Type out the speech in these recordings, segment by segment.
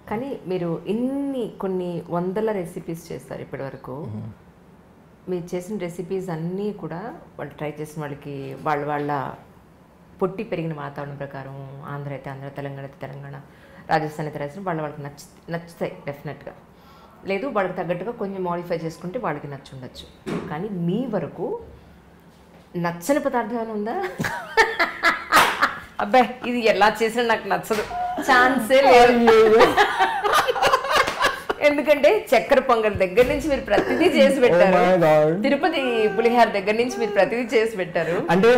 కానీ మీరు కొన్ని వందల రెసిపీస్ చేస్తారు ఇప్పటి వరకు. మీరు చేసిన రెసిపీస్ అన్నీ కూడా వాళ్ళు ట్రై చేసిన వాళ్ళకి వాళ్ళ పొట్టి పెరిగిన వాతావరణం ప్రకారం ఆంధ్ర అయితే ఆంధ్ర, తెలంగాణ అయితే తెలంగాణ, రాజస్థాన్ అయితే రాజస్థాన్ వాళ్ళకి నచ్చుతాయి డెఫినెట్గా. లేదు వాళ్ళకి తగ్గట్టుగా కొంచెం మోడిఫై చేసుకుంటే వాళ్ళకి నచ్చుండొచ్చు. కానీ మీ వరకు నచ్చని పదార్థం ఏమైనా ఉందా? అబ్బాయి ఇది ఎలా చేసినా నాకు నచ్చదు, ఛాన్సే లేదు. ఎందుకంటే చక్కెర పొంగల్ దగ్గర నుంచి మీరు ప్రతిదీ చేసి పెట్టారు, తిరుపతి పులిహార దగ్గర నుంచి మీరు ప్రతిదీ చేసి పెట్టారు. అంటే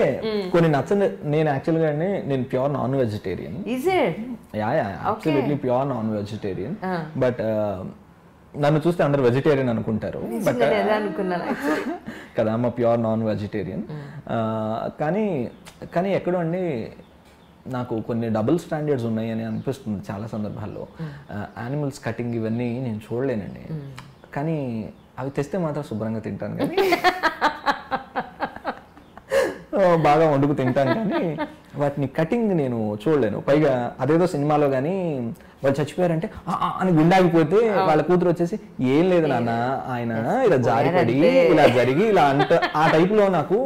కొన్ని నచ్చని, నేను యాక్చువల్గా నేను pure non vegetarian. Is it? Absolutely pure non vegetarian. But నన్ను చూస్తే అందరు వెజిటేరియన్ అనుకుంటారు కదా, మా ప్యూర్ నాన్ వెజిటేరియన్. కానీ ఎక్కడో అండి నాకు కొన్ని డబుల్ స్టాండర్డ్స్ ఉన్నాయి అని అనిపిస్తుంది చాలా సందర్భాల్లో. యానిమల్స్ కటింగ్ ఇవన్నీ నేను చూడలేనండి, కానీ అవి తెస్తే మాత్రం శుభ్రంగా తింటాను, కానీ బాగా వండుకు తింటాను, కానీ వాటిని కటింగ్ నేను చూడలేను. పైగా అదేదో సినిమాలో కానీ వాళ్ళు చచ్చిపోయారంటే అని గుండాగిపోతే వాళ్ళ కూతురు వచ్చేసి ఏం లేదు నాన్న, ఆయన ఇలా జారిపడి ఇలా జరిగి ఇలా అంట, ఆ టైపులో నాకు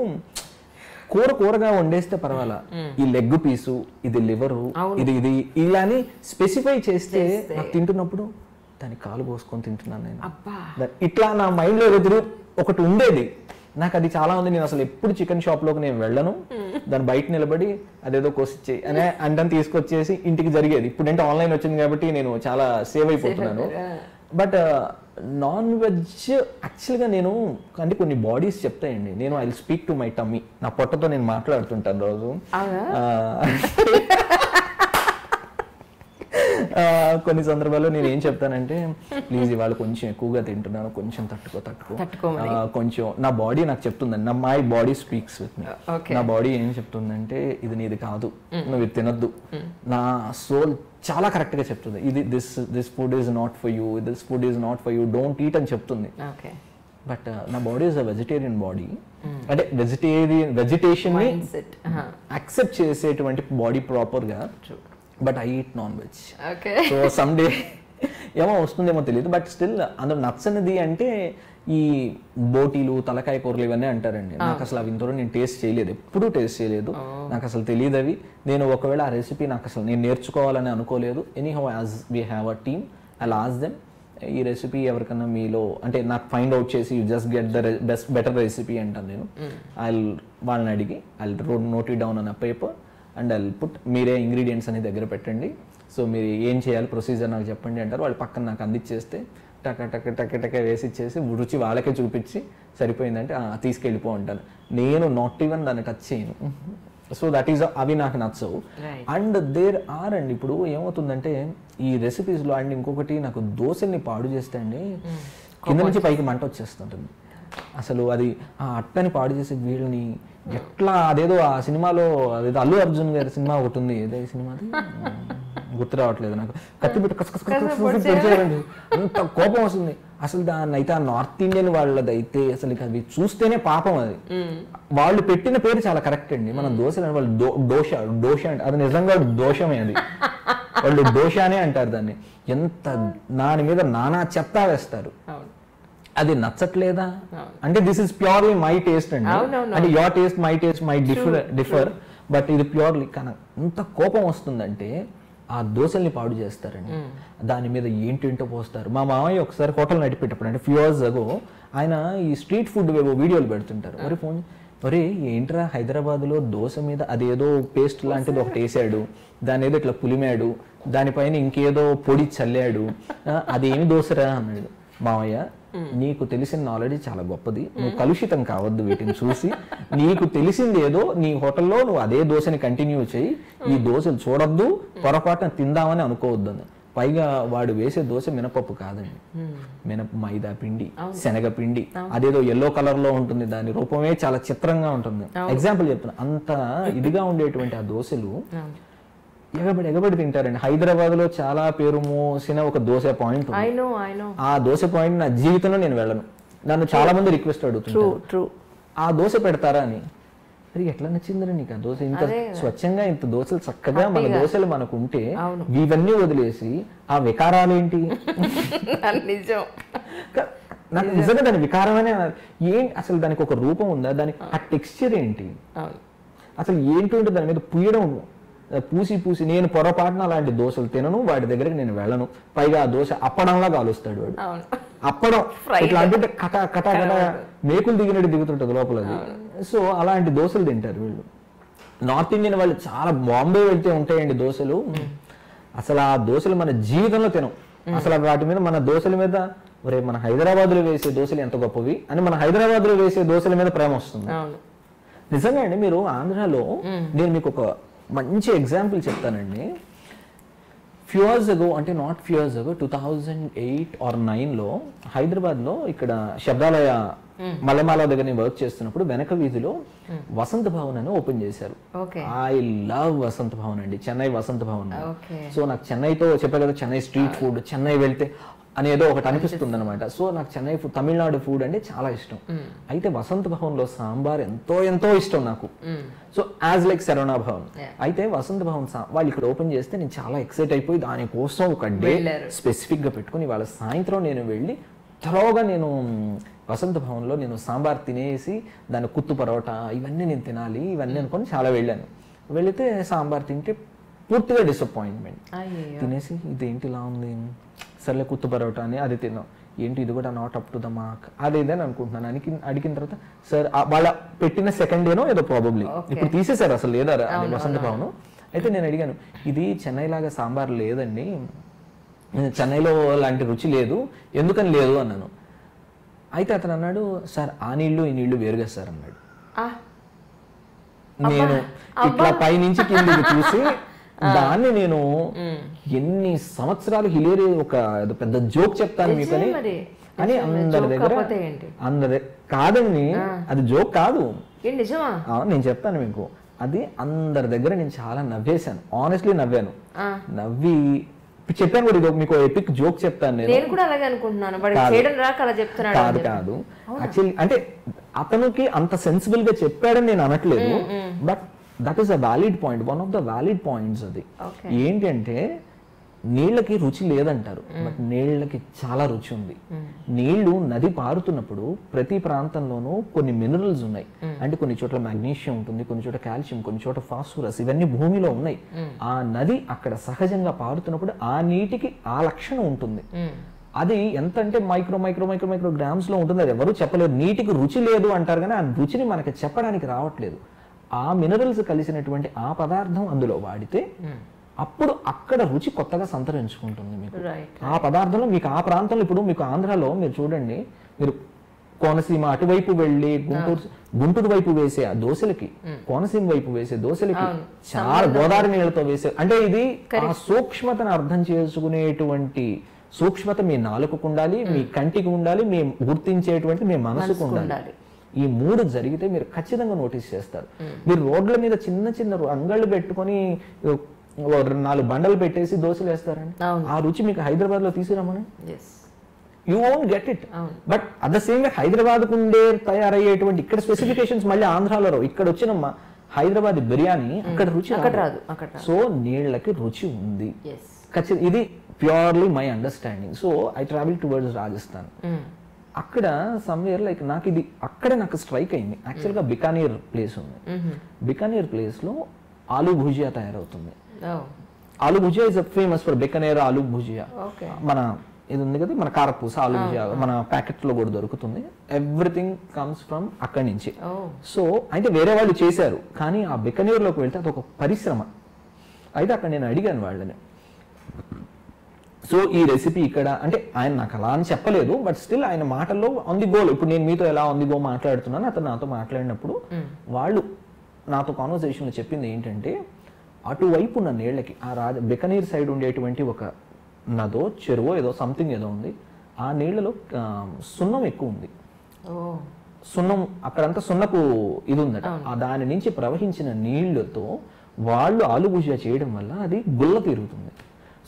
కూరగా వండేస్తే పర్వాలా, ఈ లెగ్ పీసు, ఇది లివరు, ఇది ఇలాని స్పెసిఫై చేస్తే నాకు తింటున్నప్పుడు దాన్ని కాలు పోసుకొని తింటున్నాను నేను. ఇట్లా నా మైండ్లో ఎదురు ఒకటి ఉండేది నాకు, అది చాలా ఉంది. నేను అసలు ఎప్పుడు చికెన్ షాప్లోకి నేను వెళ్ళను, దాన్ని బయట నిలబడి అదేదో కోసిచ్చేయి అనే అంటని తీసుకొచ్చేసి ఇంటికి జరిగేది. ఇప్పుడు అంటే ఆన్లైన్ వచ్చింది కాబట్టి నేను చాలా సేవ్ అయిపోతున్నాను. బట్ నాన్ వెజ్ యాక్చువల్గా నేను అంటే కొన్ని బాడీస్ చెప్తాయండి, నేను I will speak to my tummy, నా పొట్టతో నేను మాట్లాడుతుంటాను రోజు. కొన్ని సందర్భాల్లో నేను ఏం చెప్తానంటే, ప్లీజ్ ఇవాళ కొంచెం ఎక్కువగా తింటున్నాను, కొంచెం తట్టుకో, కొంచెం నా బాడీ నాకు చెప్తుందండి, my body speaks with me. నా బాడీ ఏం చెప్తుందంటే ఇది నీది కాదు, నువ్వు ఇది తినద్దు. నా సోల్ చాలా కరెక్ట్ గా చెప్తుంది, ఇది this food is not for you, this food is not for you, don't eat అని చెప్తుంది. బట్ నా body is a vegetarian body, అంటే వెజిటేషన్ ని యాక్సెప్ట్ చేసేటువంటి బాడీ ప్రాపర్ గా. But I eat non veg. So some day ఏమో వస్తుందేమో తెలియదు, బట్ స్టిల్ అందులో నచ్చనిది అంటే ఈ బోటీలు, తలకాయ కూరలు ఇవన్నీ అంటారండి. నాకు అసలు అవి ఇంతవరకు నేను టేస్ట్ చేయలేదు, ఎప్పుడూ టేస్ట్ చేయలేదు, నాకు అసలు తెలియదు అవి. నేను ఒకవేళ ఆ రెసిపీ నాకు అసలు నేను నేర్చుకోవాలని అనుకోలేదు. Anyhow as we have a team, I will ask them ఈ రెసిపీ ఎవరికన్నా మీలో అంటే నాకు ఫైండ్ అవుట్ చేసి you just get the better recipe అంటాను నేను. వాళ్ళని అడిగి I note it down on a paper and I put, మీరే ఇంగ్రీడియంట్స్ అని దగ్గర పెట్టండి, సో మీరు ఏం చేయాలి ప్రొసీజర్ నాకు చెప్పండి అంటారు. వాళ్ళు పక్కన నాకు అందించేస్తే టక వేసి ఇచ్చేసి రుచి వాళ్ళకే చూపించి సరిపోయిందంటే తీసుకెళ్ళిపో అంటాను. నేను నాట్ ఈవెన్ దాన్ని టచ్ చేయను. సో దట్ ఈస్, అవి నాకు నచ్చవు. అండ్ దేర్ ఆర్ అండి ఇప్పుడు ఏమవుతుందంటే ఈ రెసిపీస్లో అండ్ ఇంకొకటి, నాకు దోశల్ని పాడు చేస్తే అండి కింద నుంచి పైకి మంట వచ్చేస్తుంటుంది. అసలు అది ఆ అట్టని పాడు చేసే వీళ్ళని ఎట్లా, అదేదో ఆ సినిమాలో అదేదో అల్లు అర్జున్ గారి సినిమా ఒకటి ఉంది, ఏదో సినిమాది గుర్తు రావట్లేదు నాకు, కత్తి పెట్టి కసకసండి అంత కోపం వస్తుంది. అసలు దాన్ని అయితే ఆ నార్త్ ఇండియన్ వాళ్ళది అయితే అసలు అది చూస్తేనే పాపం. అది వాళ్ళు పెట్టిన పేరు చాలా కరెక్ట్ అండి. మనం దోశలు వాళ్ళు దోశ అంటే అది నిజంగా దోషమే, అది వాళ్ళు దోషానే అంటారు దాన్ని. ఎంత దాని మీద నానా చెత్త వేస్తారు, అది నచ్చట్లేదా అంటే this is purely my taste అండి, అంటే your taste my taste my differ, but ఇది ప్యూర్లీ. కానీ ఎంత కోపం వస్తుందంటే ఆ దోశల్ని పాడు చేస్తారండి, దాని మీద ఏంటేంటో పోస్తారు. మా మామయ్య ఒకసారి హోటల్ నడిపేటప్పుడు అంటే ఫ్యూ ఇయర్స్ అగో ఆయన ఈ స్ట్రీట్ ఫుడ్ వీడియోలు పెడుతుంటారు. మరి ఫోన్ ఒరే ఏంట్రా హైదరాబాద్లో దోశ మీద అదేదో పేస్ట్ లాంటిది ఒకటి వేసాడు, దాని ఏదో ఇట్లా పులిమాడు, దానిపైన ఇంకేదో పొడి చల్లాడు, అదేమి దోశరా అన్నాడు. మామయ్య నీకు తెలిసిన నాలెడ్జ్ చాలా గొప్పది, నువ్వు కలుషితం కావద్దు వీటిని చూసి, నీకు తెలిసింది ఏదో నీ హోటల్లో నువ్వు అదే దోశని కంటిన్యూ చేయి, ఈ దోశలు చూడొద్దు, పొరపాటున తిందామని అనుకోవద్దు అని. పైగా వాడు వేసే దోశ మినపప్పు కాదండి, మైదా పిండి, శనగపిండి, అదేదో ఎల్లో కలర్ లో ఉంటుంది, దాని రూపమే చాలా చిత్రంగా ఉంటుంది. ఎగ్జాంపుల్ చెప్తున్నా, అంత ఇదిగా ఉండేటువంటి ఆ దోశలు ఎగబడి తింటారండి. హైదరాబాద్ లో చాలా పేరు మోసిన ఒక దోశ పాయింట్, ఆ దోశ పాయింట్ నా జీవితంలో నేను వెళ్ళను. నన్ను చాలా మంది రిక్వెస్ట్ అడుగుతుంటారు ఆ దోశ పెడతారా అని. అరే ఎట్లా నచ్చిందిరా నీకు ఆ దోశ, ఇంత స్వచ్ఛంగా ఇంత దోశలు చక్కగా మన దోశలు మనకుంటే ఇవన్నీ వదిలేసి ఆ వికారాలేంటి? నిజం, నాకు నిజంగా దాని వికారమనే ఏంటి, అసలు దానికి ఒక రూపం ఉందా, దాని ఆ టెక్స్చర్ ఏంటి, అసలు ఏంటంటే దాని మీద పూసి నేను పొరపాటున అలాంటి దోశలు తినను, వాడి దగ్గరికి నేను వెళ్ళను. పైగా ఆ దోశ అప్పడంలా కాలుస్తాడు వాడు, అప్పడం ఇట్లా అంటే కట కట కట మేకులు దిగినట్టు దిగుతుంటది లోపలది. సో అలాంటి దోశలు తింటారు వీళ్ళు. నార్త్ ఇండియన్ వాళ్ళు చాలా, బాంబే వెళ్తే ఉంటాయండి దోశలు, అసలు ఆ దోశలు మన జీవితంలో తినం. అసలు వాటి మీద, మన దోశల మీద ఒరే మన హైదరాబాద్లో వేసే దోశలు ఎంత గొప్పవి అని మన హైదరాబాద్లో వేసే దోశల మీద ప్రేమ వస్తుంది. నిజంగా అండి, మీరు ఆంధ్రాలో, నేను మీకు ఒక మంచి ఎగ్జాంపుల్ చెప్తానండి. ఫ్యూ ఇయర్స్ అగో, అంటే not few years ago, 2008 or 2009లో హైదరాబాద్లో ఇక్కడ శబ్దాలయ మల్లెమాల దగ్గర నేను వర్క్ చేస్తున్నప్పుడు వెనక వీధిలో వసంత భవన్ అని ఓపెన్ చేశారు. ఐ లవ్ వసంత భవన్ అండి, చెన్నై వసంత భవన్. సో నాకు చెన్నైతో చెప్పా కదా, చెన్నై స్ట్రీట్ ఫుడ్, చెన్నై వెళ్తే అనేదో ఒకటి అనిపిస్తుంది అనమాట. సో నాకు చెన్నై ఫుడ్, తమిళనాడు ఫుడ్ అంటే చాలా ఇష్టం. అయితే వసంత భవన్ లో సాంబార్ ఎంతో ఎంతో ఇష్టం నాకు. So as like Saravana Bhavan. అయితే వసంత భవన్ వాళ్ళు ఇక్కడ ఓపెన్ చేస్తే నేను చాలా ఎక్సైట్ అయిపోయి దానికోసం ఒక డే స్పెసిఫిక్ గా పెట్టుకుని వాళ్ళ సాయంత్రం నేను వెళ్ళి త్వరగా నేను వసంత భవన్లో నేను సాంబార్ తినేసి దాని కుత్తు పరోటా ఇవన్నీ నేను తినాలి ఇవన్నీ అనుకొని చాలా వెళ్ళాను. వెళితే సాంబార్ తింటే పూర్తిగా డిసప్పాయింట్మెంట్. తినేసి ఇదేంటి ఇలా ఉంది, సర్లే కుత్తు పరోటా అని అది తిన్నాం, ఏంటి ఇది కూడా not up to the mark అదేదని అనుకుంటున్నాను. అడిగిన తర్వాత సార్ వాళ్ళ పెట్టిన సెకండ్ డేనో ఏదో ప్రాబబ్లీ ఇప్పుడు తీసేశారు, అసలు లేదా వసంత భవన్. అయితే నేను అడిగాను, ఇది చెన్నై లాగా సాంబార్ లేదండి, చెన్నైలో లాంటి రుచి లేదు, ఎందుకని లేదు అన్నాను. అయితే అతను అన్నాడు, సార్ ఆ నీళ్లు ఈ నీళ్లు వేరుగా సార్ అన్నాడు. నేను ఇట్లా పైనుంచి కిందికి చూసి దాన్ని నేను ఎన్ని సంవత్సరాలు హిలేరి ఒక పెద్ద జోక్ చెప్తాను మీకని అని అందరి కాదండి, అది జోక్ కాదు, నేను చెప్తాను మీకు. అది అందరి దగ్గర నేను చాలా నవ్వేశాను, ఆనెస్ట్లీ నవ్వాను. నవ్వి చెప్పాను కూడా, మీకు ఎపిక్ జోక్ చెప్తాను నేను కూడా అలాగే అనుకుంటున్నాను. కాదు కాదు యాక్చువల్లీ, అంటే అతనికి అంత సెన్సిబుల్ గా చెప్పాడని నేను అనట్లేదు, but that is a valid point, one of the valid points. అది ఏంటంటే నీళ్ళకి రుచి లేదంటారు, బట్ నీళ్ళకి చాలా రుచి ఉంది. నీళ్లు నది పారుతున్నప్పుడు ప్రతి ప్రాంతంలోనూ కొన్ని మినరల్స్ ఉన్నాయి, అంటే కొన్ని చోట్ల మాగ్నీషియం ఉంటుంది, కొన్ని చోట్ల కాల్షియం, కొన్ని చోట్ల ఫాస్ఫరస్, ఇవన్నీ భూమిలో ఉన్నాయి. ఆ నది అక్కడ సహజంగా పారుతున్నప్పుడు ఆ నీటికి ఆ లక్షణం ఉంటుంది. అది ఎంత అంటే micro micro micro micro grams లో ఉంటుంది, అది ఎవరు చెప్పలేరు. నీటికి రుచి లేదు అంటారు కానీ ఆ రుచిని మనకి చెప్పడానికి రావట్లేదు. ఆ మినరల్స్ కలిసినటువంటి ఆ పదార్థం అందులో వాడితే అప్పుడు అక్కడ రుచి కొత్తగా సంతరించుకుంటుంది మీకు. ఆ పదార్థంలో మీకు ఆ ప్రాంతంలో, ఇప్పుడు మీకు ఆంధ్రాలో మీరు చూడండి, మీరు కోనసీమ అటువైపు వెళ్ళి గుంటూరు వైపు వేసే ఆ దోశలకి, కోనసీమ వైపు వేసే దోశలకి చాలా గోదావరి నీళ్ళతో వేసే, అంటే ఇది ఆ సూక్ష్మతను అర్థం చేసుకునేటువంటి సూక్ష్మత మీ నాలుకకు ఉండాలి, మీ కంటికి ఉండాలి, మీ గుర్తించేటువంటి మీ మనసుకు ఉండాలి. ఈ మూడు జరిగితే మీరు ఖచ్చితంగా నోటీస్ చేస్తారు. మీరు రోడ్ల మీద చిన్న చిన్న అంగళ్ళు పెట్టుకొని 4 బండలు పెట్టేసి దోశలు వేస్తారండి, ఆ రుచి మీకు హైదరాబాద్ లో తీసుకురామని you won't get it. But at the same way Hyderabad కు ఉండే తయారయ్యేటువంటి ఇక్కడ స్పెసిఫికేషన్స్ మళ్ళీ ఆంధ్రాలో, ఇక్కడ వచ్చిన హైదరాబాద్ బిర్యానీ అక్కడ రుచి రాదు. సో నీళ్ళకి రుచి ఉంది ఖచ్చితంగా. ఇది purely my understanding. So I travel towards Rajasthan. అక్కడ సమ్వేర్ లైక్ నాకు ఇది అక్కడే నాకు స్ట్రైక్ అయింది. యాక్చువల్గా బికానీర్ ప్లేస్ ఉంది, బికానీర్ ప్లేస్ లో ఆలూ భుజియా తయారవుతుంది. Aloo bhujia is famous for Bikaner aloo bhujia. మన ఇది ఉంది కదా, మన కారపూస ఆలూ భుజియా మన ప్యాకెట్ లో కూడా దొరుకుతుంది. ఎవ్రీథింగ్ కమ్స్ ఫ్రమ్ అక్కడి నుంచి. సో అయితే వేరే వాళ్ళు చేశారు, కానీ ఆ బికానేర్ లోకి వెళ్తే అదొక పరిశ్రమ. అయితే అక్కడ నేను అడిగాను వాళ్ళని, సో ఈ రెసిపీ ఇక్కడ అంటే ఆయన నాకు అలా అని చెప్పలేదు, బట్ స్టిల్ ఆయన మాటల్లో ఆన్ ది గోల్, ఇప్పుడు నేను మీతో ఎలా ఆన్ ది గో మాట్లాడుతున్నాను, అతను నాతో మాట్లాడినప్పుడు వాళ్ళు నాతో కాన్వర్సేషన్లో చెప్పింది ఏంటంటే, అటువైపు ఉన్న నీళ్ళకి ఆ బికనీర్ సైడ్ ఉండేటువంటి ఒక నదో చెరువో ఏదో సంథింగ్ ఏదో ఉంది, ఆ నీళ్లలో సున్నం ఎక్కువ ఉంది. సున్నం అక్కడంతా సున్నపు ఇది ఉందట. దాని నుంచి ప్రవహించిన నీళ్లతో వాళ్ళు ఆలు భుజియా చేయడం వల్ల అది గుల్ల తిరుగుతుంది.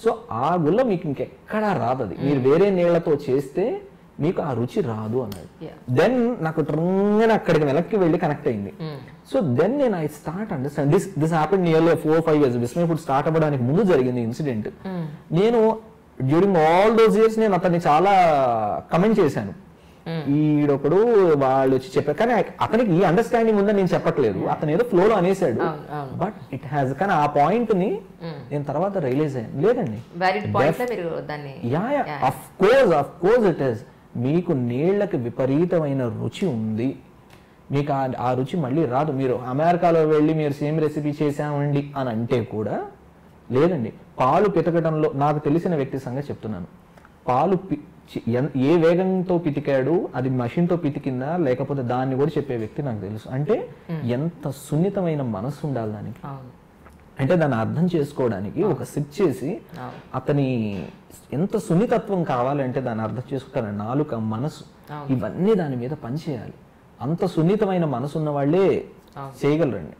సో ఆ గుల్ల మీకు ఇంకెక్కడా రాదు, అది మీరు వేరే నీళ్లతో చేస్తే మీకు ఆ రుచి రాదు అన్నది. దెన్ నాకు ట్రంగా అక్కడికి వెనక్కి వెళ్ళి కనెక్ట్ అయింది. సో దెన్ నేను I start understand this happen nearly 4-5 years. Vismaya food start అవ్వడానికి ముందు జరిగింది ఇన్సిడెంట్. నేను డ్యూరింగ్ ఆల్ దోస్ ఇయర్స్ నేను అతన్ని చాలా కమెంట్ చేశాను, ఈడొకడు వాళ్ళు వచ్చి చెప్పారు, కానీ అతనికి ఈ అండర్స్టాండింగ్ ఉందని నేను చెప్పట్లేదు, అతను ఏదో ఫ్లోలో అనేసాడు, బట్ ఇట్ హ్యాస్, కానీ ఆ పాయింట్ ని నేను తర్వాత రియలైజ్ అయ్యాను, లేదండి అఫ్ కోర్స్ ఇట్ ఈస్, మీకు నీళ్లకి విపరీతమైన రుచి ఉంది, మీకు ఆ రుచి మళ్ళీ రాదు. మీరు అమెరికాలో వెళ్ళి మీరు సేమ్ రెసిపీ చేసామండి అని అంటే కూడా లేదండి. పాలు పితకడంలో నాకు తెలిసిన వ్యక్తి సంగతి చెప్తున్నాను, పాలు ఏ వేగంతో పితికాడు, అది మషిన్తో పితికిందా లేకపోతే దాన్ని కూడా చెప్పే వ్యక్తి నాకు తెలుసు. అంటే ఎంత సున్నితమైన మనసు ఉండాలి దానికి, అంటే దాన్ని అర్థం చేసుకోవడానికి ఒక సిప్ చేసి అతని ఎంత సున్నితత్వం కావాలంటే దాన్ని అర్థం చేసుకుంటాను, నాలుక, మనసు, ఇవన్నీ దాని మీద పనిచేయాలి. అంత సున్నితమైన మనసు ఉన్న వాళ్ళే చేయగలరండి.